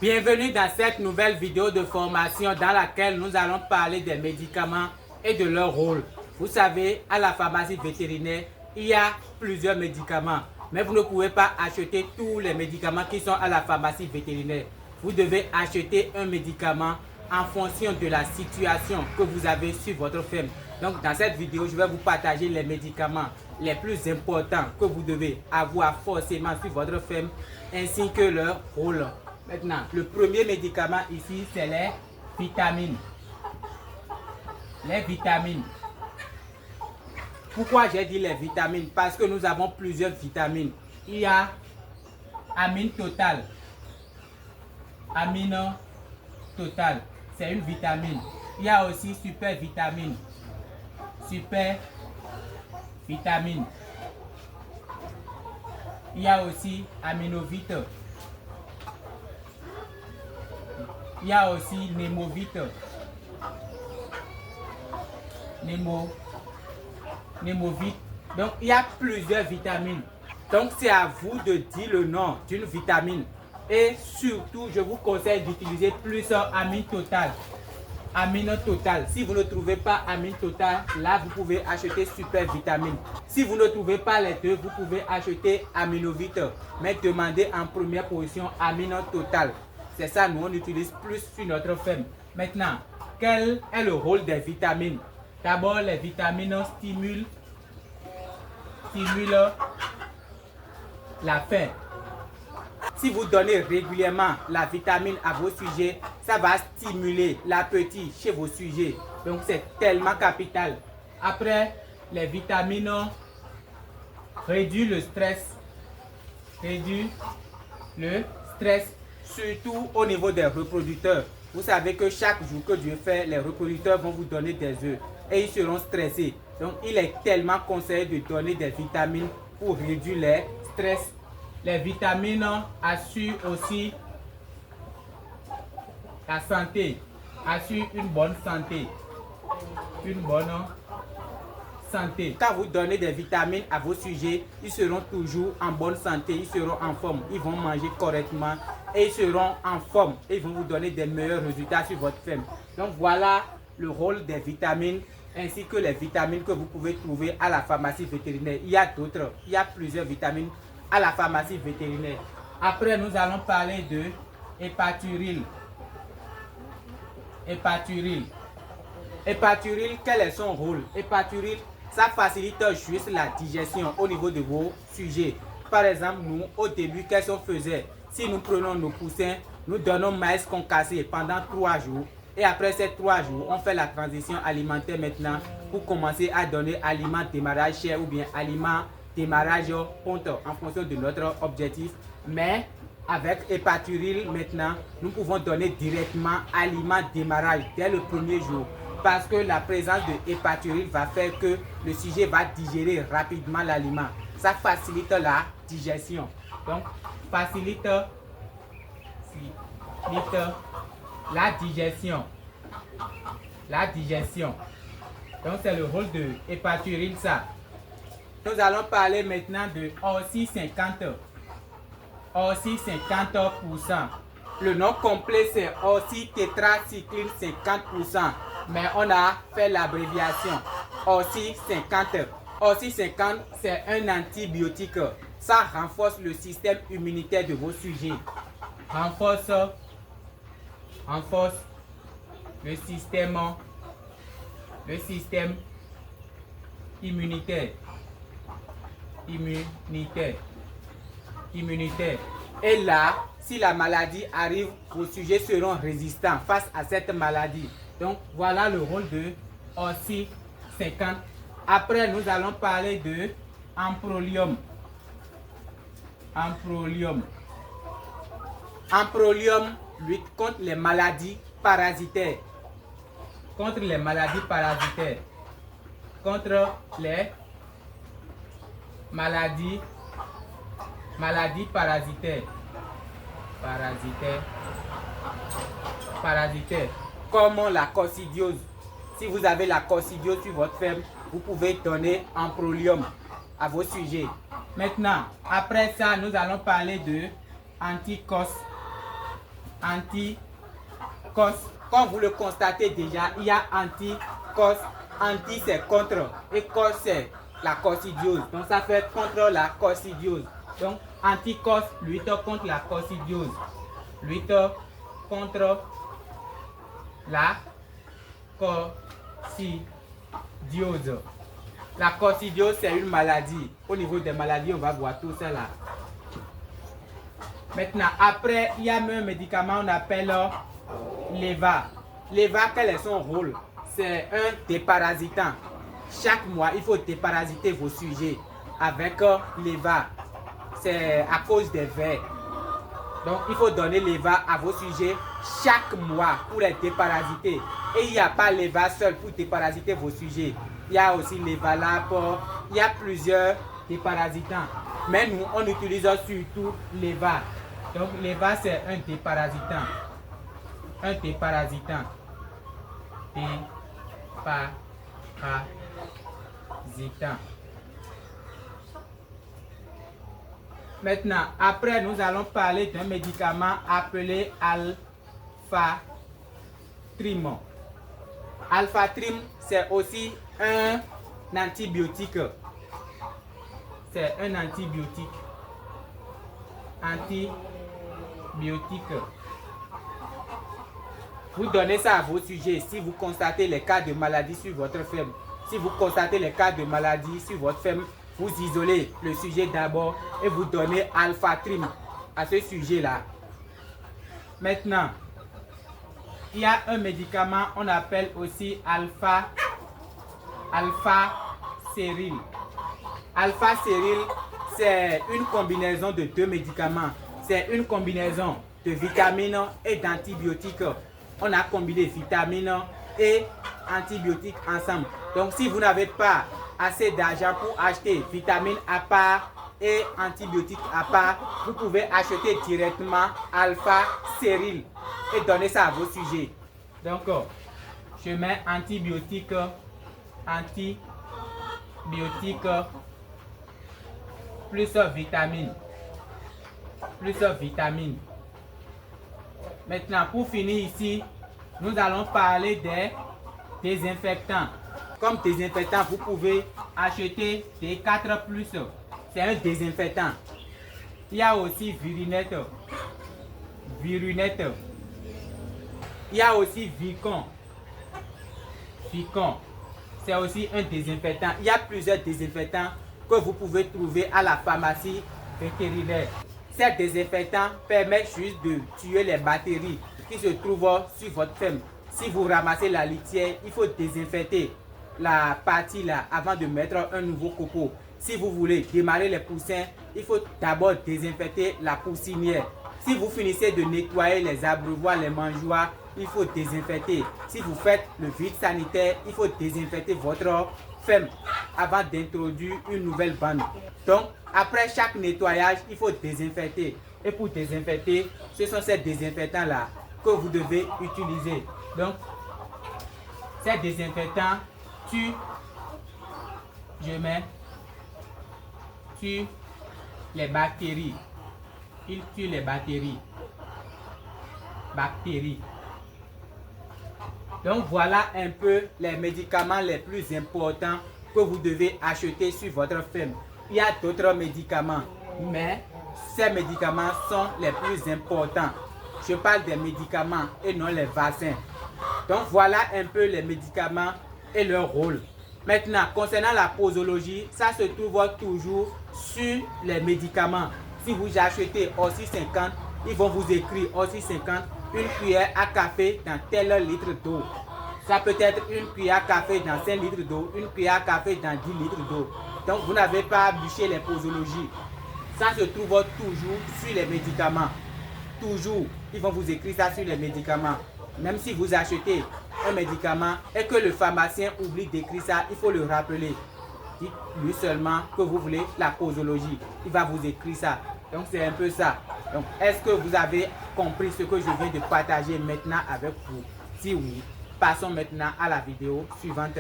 Bienvenue dans cette nouvelle vidéo de formation dans laquelle nous allons parler des médicaments et de leur rôle. Vous savez, à la pharmacie vétérinaire, il y a plusieurs médicaments, mais vous ne pouvez pas acheter tous les médicaments qui sont à la pharmacie vétérinaire. Vous devez acheter un médicament en fonction de la situation que vous avez sur votre ferme. Donc dans cette vidéo, je vais vous partager les médicaments les plus importants que vous devez avoir forcément sur votre ferme, ainsi que leur rôle. Maintenant, le premier médicament ici, c'est les vitamines. Les vitamines. Pourquoi j'ai dit les vitamines? Parce que nous avons plusieurs vitamines. Il y a amine totale. Amine totale, c'est une vitamine. Il y a aussi super vitamine. Super vitamine. Il y a aussi aminovite. Il y a aussi némovite. Némovite. Donc, il y a plusieurs vitamines. Donc, c'est à vous de dire le nom d'une vitamine. Et surtout, je vous conseille d'utiliser plus amine totale. Amine totale. Si vous ne trouvez pas amine totale, là, vous pouvez acheter super vitamine. Si vous ne trouvez pas les deux, vous pouvez acheter aminovite. Mais demandez en première position amine totale. C'est ça, nous, on utilise plus sur notre ferme. Maintenant, quel est le rôle des vitamines? D'abord, les vitamines stimulent la faim. Si vous donnez régulièrement la vitamine à vos sujets, ça va stimuler l'appétit chez vos sujets. Donc, c'est tellement capital. Après, les vitamines réduisent le stress. Réduisent le stress, surtout au niveau des reproducteurs. Vous savez que chaque jour que Dieu fait, les reproducteurs vont vous donner des œufs et ils seront stressés. Donc, il est tellement conseillé de donner des vitamines pour réduire les stress. Les vitamines assurent aussi la santé, assurent une bonne santé. Une bonne santé. Quand vous donnez des vitamines à vos sujets, ils seront toujours en bonne santé, ils seront en forme, ils vont manger correctement et ils seront en forme et ils vont vous donner des meilleurs résultats sur votre ferme. Donc voilà le rôle des vitamines ainsi que les vitamines que vous pouvez trouver à la pharmacie vétérinaire. Il y a d'autres, il y a plusieurs vitamines à la pharmacie vétérinaire. Après, nous allons parler de hépaturil. Hépaturil. Hépaturil, quel est son rôle? Hépaturil, ça facilite juste la digestion au niveau de vos sujets. Par exemple, nous, au début, qu'est-ce qu'on faisait? Si nous prenons nos poussins, nous donnons maïs concassé pendant 3 jours. Et après ces 3 jours, on fait la transition alimentaire maintenant pour commencer à donner aliments démarrage chair ou bien aliments démarrage ponte en fonction de notre objectif. Mais avec hépaturil maintenant, nous pouvons donner directement aliments démarrage dès le premier jour. Parce que la présence de hépaturil va faire que le sujet va digérer rapidement l'aliment. Ça facilite la digestion. Donc, facilite la digestion. La digestion. Donc, c'est le rôle de hépaturil, ça. Nous allons parler maintenant de Orsi 50. Orsi 50%. Le nom complet, c'est Orsi tétracycline 50%. Mais on a fait l'abréviation Orsi 50. Orsi 50, c'est un antibiotique. Ça renforce le système immunitaire de vos sujets. Renforce le système immunitaire. Immunitaire. Et là, si la maladie arrive, vos sujets seront résistants face à cette maladie. Donc, voilà le rôle de Orsi 50. Après, nous allons parler de Amprolium. Amprolium lutte contre les maladies parasitaires. Contre les maladies parasitaires. Contre les maladies parasitaires. Comme la coccidiose. Si vous avez la coccidiose sur votre ferme, vous pouvez donner Amprolium à vos sujets. Maintenant, après ça, nous allons parler de anticos anti-cos. Comme vous le constatez déjà, il y a anti-cos. Anti c'est contre et cos c'est la coccidiose. Donc ça fait contre la coccidiose. Donc anti-cos, lutte contre la coccidiose. Lutte contre la coccidiose. La coccidiose c'est une maladie. Au niveau des maladies, on va voir tout ça là. Maintenant, après, il y a même un médicament qu'on appelle l'EVA. L'EVA, quel est son rôle? C'est un déparasitant. Chaque mois, il faut déparasiter vos sujets avec l'EVA. C'est à cause des vers. Donc, il faut donner l'EVA à vos sujets chaque mois pour les déparasiter. Et il n'y a pas l'EVA seul pour déparasiter vos sujets. Il y a aussi l'EVA là il y a plusieurs déparasitants. Mais nous, on utilise surtout l'EVA. Donc, l'EVA, c'est un déparasitant. Un déparasitant. Déparasitant. Maintenant, après, nous allons parler d'un médicament appelé Alpha-Trim. Alpha-Trim, c'est aussi un antibiotique. C'est un antibiotique. Vous donnez ça à vos sujets si vous constatez les cas de maladie sur votre ferme. Si vous constatez les cas de maladie sur votre ferme, vous isolez le sujet d'abord et vous donnez Alpha-Trim à ce sujet-là. Maintenant, il y a un médicament, on appelle aussi Alpha-Séril. Alpha-Séril, c'est une combinaison de deux médicaments. C'est une combinaison de vitamines et d'antibiotiques. On a combiné vitamines et antibiotiques ensemble. Donc, si vous n'avez pas assez d'argent pour acheter vitamines à part et antibiotiques à part, vous pouvez acheter directement Alpha-Séril et donner ça à vos sujets. Donc, je mets antibiotiques plus vitamines. Maintenant, pour finir ici, nous allons parler des désinfectants. Comme désinfectant, vous pouvez acheter des 4+. C'est un désinfectant. Il y a aussi Virinette. Il y a aussi Vicon. C'est aussi un désinfectant. Il y a plusieurs désinfectants que vous pouvez trouver à la pharmacie vétérinaire. Ces désinfectants permettent juste de tuer les bactéries qui se trouvent sur votre ferme. Si vous ramassez la litière, il faut désinfecter la partie là avant de mettre un nouveau copeau. Si vous voulez démarrer les poussins, il faut d'abord désinfecter la poussinière. Si vous finissez de nettoyer les abreuvoirs, les mangeoires, il faut désinfecter. Si vous faites le vide sanitaire, il faut désinfecter votre ferme avant d'introduire une nouvelle bande. Donc, après chaque nettoyage, il faut désinfecter. Et pour désinfecter, ce sont ces désinfectants-là que vous devez utiliser. Donc, ces désinfectants tuent les bactéries. Ils tuent les bactéries. Donc voilà un peu les médicaments les plus importants que vous devez acheter sur votre ferme. Il y a d'autres médicaments, mais ces médicaments sont les plus importants. Je parle des médicaments et non les vaccins. Donc voilà un peu les médicaments et leur rôle. Maintenant, concernant la posologie, ça se trouve toujours sur les médicaments. Si vous achetez aussi 50, ils vont vous écrire aussi 50, une cuillère à café dans tel litre d'eau. Ça peut être une cuillère à café dans 5 litres d'eau, une cuillère à café dans 10 litres d'eau. Donc vous n'avez pas à bûcher les posologies. Ça se trouve toujours sur les médicaments. Toujours, ils vont vous écrire ça sur les médicaments. Même si vous achetez un médicament et que le pharmacien oublie d'écrire ça, il faut le rappeler. Dites-lui seulement que vous voulez la posologie. Il va vous écrire ça. Donc c'est un peu ça. Donc est-ce que vous avez compris ce que je viens de partager maintenant avec vous? Si oui, passons maintenant à la vidéo suivante.